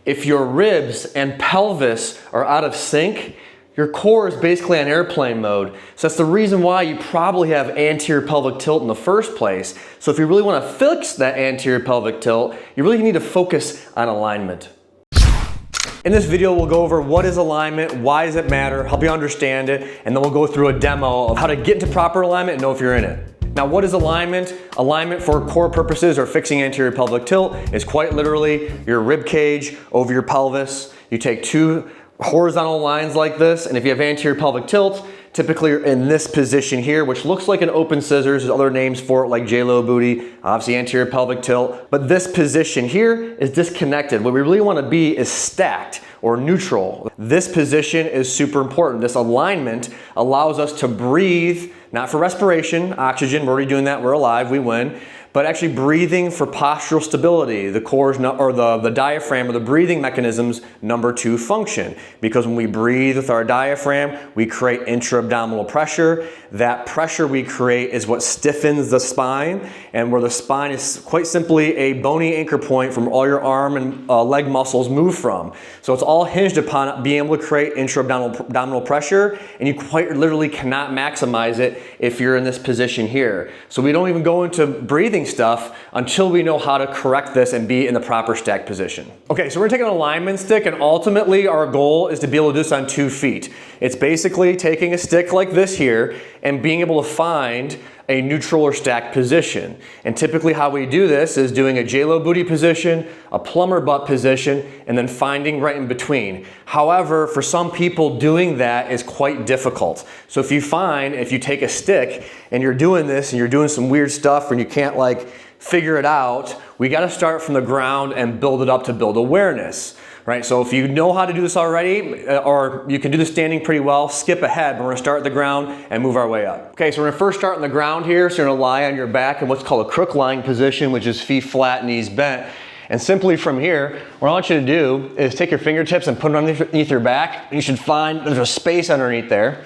If your ribs and pelvis are out of sync, your core is basically on airplane mode. So that's the reason why you probably have anterior pelvic tilt in the first place. So if you really want to fix that anterior pelvic tilt, you really need to focus on alignment. In this video, we'll go over what is alignment, why does it matter, help you understand it, and then we'll go through a demo of how to get into proper alignment and know if you're in it. Now, what is alignment? Alignment for core purposes or fixing anterior pelvic tilt is quite literally your rib cage over your pelvis. You take two horizontal lines like this, and if you have anterior pelvic tilt, typically you're in this position here, which looks like an open scissors. There's other names for it like J-Lo booty, obviously anterior pelvic tilt, but this position here is disconnected. What we really want to be is stacked or neutral. This position is super important. This alignment allows us to breathe, not for respiration, oxygen, we're already doing that, we're alive, we win, but actually breathing for postural stability. The core's or the diaphragm or the breathing mechanism's number 2 function. Because when we breathe with our diaphragm, we create intra-abdominal pressure. That pressure we create is what stiffens the spine, and where the spine is quite simply a bony anchor point from all your arm and leg muscles move from. So it's all hinged upon being able to create intra-abdominal pressure, and you quite literally cannot maximize it if you're in this position here. So we don't even go into breathing stuff until we know how to correct this and be in the proper stacked position. Okay, so we're gonna take an alignment stick, and ultimately our goal is to be able to do this on 2 feet. It's basically taking a stick like this here and being able to find a neutral or stacked position. And typically how we do this is doing a J-Lo booty position, a plumber butt position, and then finding right in between. However, for some people, doing that is quite difficult. So if you take a stick and you're doing this and you're doing some weird stuff and you can't like figure it out, we gotta start from the ground and build it up to build awareness. Right, so if you know how to do this already, or you can do this standing pretty well, skip ahead, but we're gonna start at the ground and move our way up. Okay, so we're gonna first start on the ground here, so you're gonna lie on your back in what's called a crook lying position, which is feet flat, knees bent. And simply from here, what I want you to do is take your fingertips and put them underneath your back. You should find there's a space underneath there.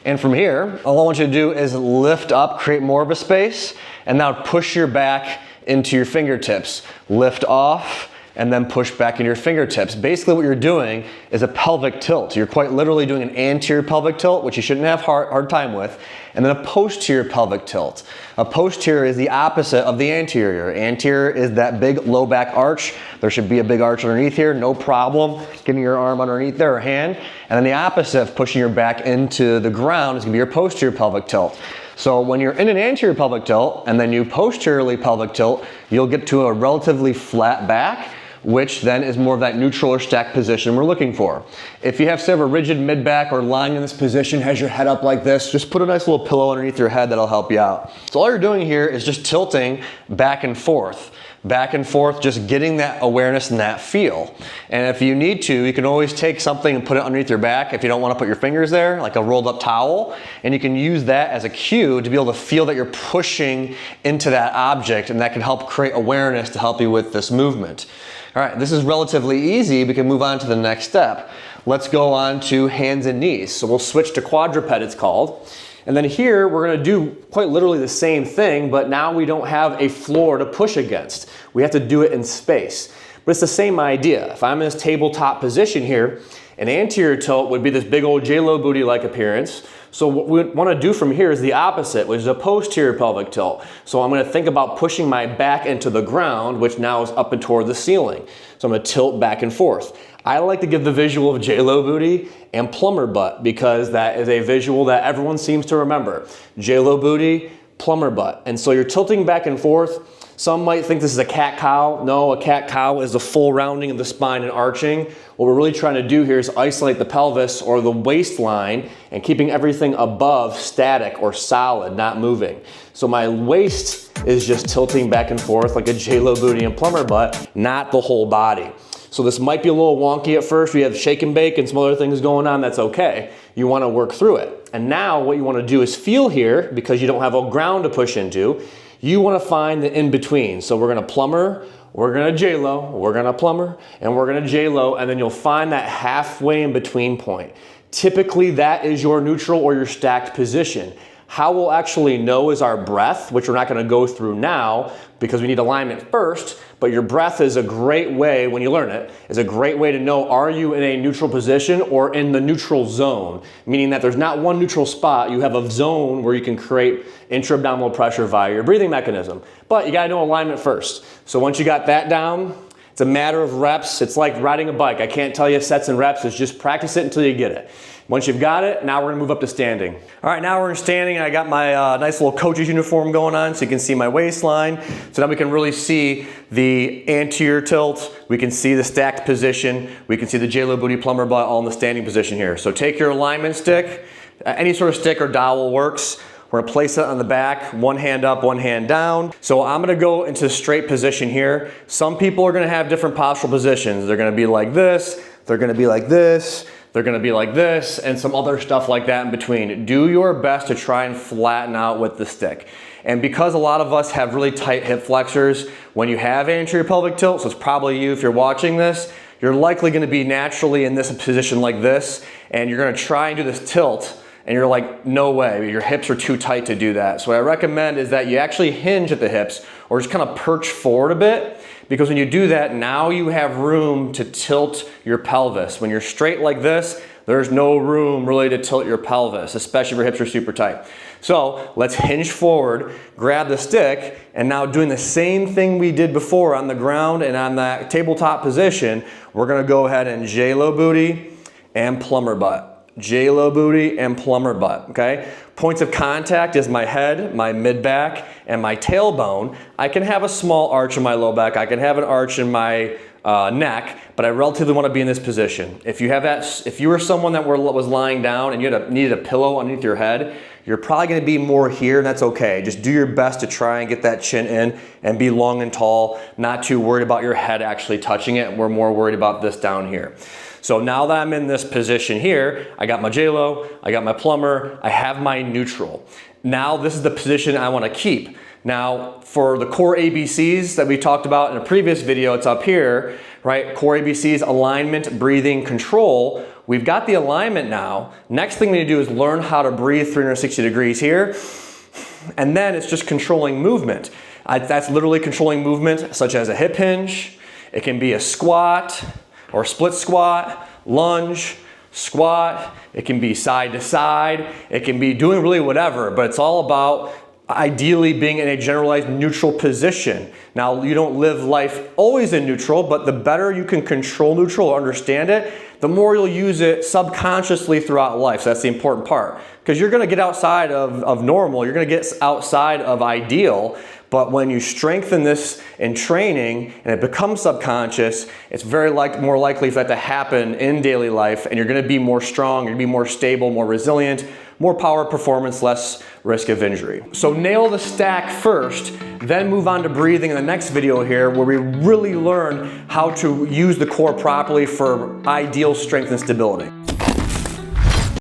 And from here, all I want you to do is lift up, create more of a space, and now push your back into your fingertips. Lift off, and then push back into your fingertips. Basically what you're doing is a pelvic tilt. You're quite literally doing an anterior pelvic tilt, which you shouldn't have hard time with, and then a posterior pelvic tilt. A posterior is the opposite of the anterior. Anterior is that big low back arch. There should be a big arch underneath here, no problem getting your arm underneath there or hand. And then the opposite of pushing your back into the ground is gonna be your posterior pelvic tilt. So when you're in an anterior pelvic tilt and then you posteriorly pelvic tilt, you'll get to a relatively flat back, which then is more of that neutral or stacked position we're looking for. If you have say a rigid mid-back or lying in this position, has your head up like this, just put a nice little pillow underneath your head, that'll help you out. So all you're doing here is just tilting back and forth, just getting that awareness and that feel. And if you need to, you can always take something and put it underneath your back if you don't want to put your fingers there, like a rolled up towel, and you can use that as a cue to be able to feel that you're pushing into that object, and that can help create awareness to help you with this movement. All right, this is relatively easy. We can move on to the next step. Let's go on to hands and knees. So we'll switch to quadruped, it's called. And then here, we're gonna do quite literally the same thing, but now we don't have a floor to push against. We have to do it in space. But it's the same idea. If I'm in this tabletop position here, an anterior tilt would be this big old J-Lo booty-like appearance. So what we want to do from here is the opposite, which is a posterior pelvic tilt. So I'm going to think about pushing my back into the ground, which now is up and toward the ceiling. So I'm going to tilt back and forth. I like to give the visual of J-Lo booty and plumber butt because that is a visual that everyone seems to remember. J-Lo booty, plumber butt. And so you're tilting back and forth. Some might think this is a cat-cow. No, a cat-cow is the full rounding of the spine and arching. What we're really trying to do here is isolate the pelvis or the waistline and keeping everything above static or solid, not moving. So my waist is just tilting back and forth like a J-Lo booty and plumber butt, not the whole body. So this might be a little wonky at first. We have shake and bake and some other things going on. That's okay. You want to work through it. And now what you want to do is feel here, because you don't have a ground to push into. You want to find the in-between. So we're going to plumber, we're going to J-Lo, we're going to plumber, and we're going to J-Lo, and then you'll find that halfway in between point. Typically that is your neutral or your stacked position. How we'll actually know is our breath, which we're not gonna go through now because we need alignment first, but your breath is a great way, when you learn it, is a great way to know, are you in a neutral position or in the neutral zone? Meaning that there's not one neutral spot, you have a zone where you can create intra-abdominal pressure via your breathing mechanism. But you gotta know alignment first. So once you got that down, it's a matter of reps. It's like riding a bike. I can't tell you sets and reps, it's just practice it until you get it. Once you've got it, now we're gonna move up to standing. All right, now we're in standing. I got my nice little coach's uniform going on so you can see my waistline. So now we can really see the anterior tilt. We can see the stacked position. We can see the J-Lo booty plumber butt all in the standing position here. So take your alignment stick, any sort of stick or dowel works. We're gonna place it on the back, one hand up, one hand down. So I'm gonna go into straight position here. Some people are gonna have different postural positions. They're gonna be like this, they're gonna be like this, they're gonna be like this, and some other stuff like that in between. Do your best to try and flatten out with the stick. And because a lot of us have really tight hip flexors, when you have anterior pelvic tilt, so it's probably you if you're watching this, you're likely gonna be naturally in this position like this, and you're gonna try and do this tilt, and you're like, no way, your hips are too tight to do that. So what I recommend is that you actually hinge at the hips or just kind of perch forward a bit, because when you do that, now you have room to tilt your pelvis. When you're straight like this, there's no room really to tilt your pelvis, especially if your hips are super tight. So let's hinge forward, grab the stick, and now doing the same thing we did before on the ground and on that tabletop position, we're gonna go ahead and J-Lo booty and plumber butt. J-Lo booty and plumber butt, okay? Points of contact is my head, my mid-back, and my tailbone. I can have a small arch in my low back, I can have an arch in my neck, but I relatively want to be in this position. If you have that, if you were someone that was lying down and you needed a pillow underneath your head, you're probably going to be more here, and that's okay. Just do your best to try and get that chin in and be long and tall, not too worried about your head actually touching it. We're more worried about this down here. So now that I'm in this position here, I got my J-Lo, I got my plumber, I have my neutral. Now this is the position I want to keep. Now for the core ABCs that we talked about in a previous video, it's up here, right? Core ABCs, alignment, breathing, control. We've got the alignment now. Next thing we need to do is learn how to breathe 360 degrees here. And then it's just controlling movement. That's literally controlling movement such as a hip hinge. It can be a squat, or split squat, lunge, squat. It can be side to side. It can be doing really whatever, but it's all about ideally being in a generalized neutral position. Now, you don't live life always in neutral, but the better you can control neutral or understand it, the more you'll use it subconsciously throughout life. So that's the important part. Because you're gonna get outside of normal, you're gonna get outside of ideal, but when you strengthen this in training and it becomes subconscious, it's very more likely for that to happen in daily life, and you're gonna be more strong, you're gonna be more stable, more resilient, more power, performance, less risk of injury. So nail the stack first, then move on to breathing in the next video here, where we really learn how to use the core properly for ideal strength and stability.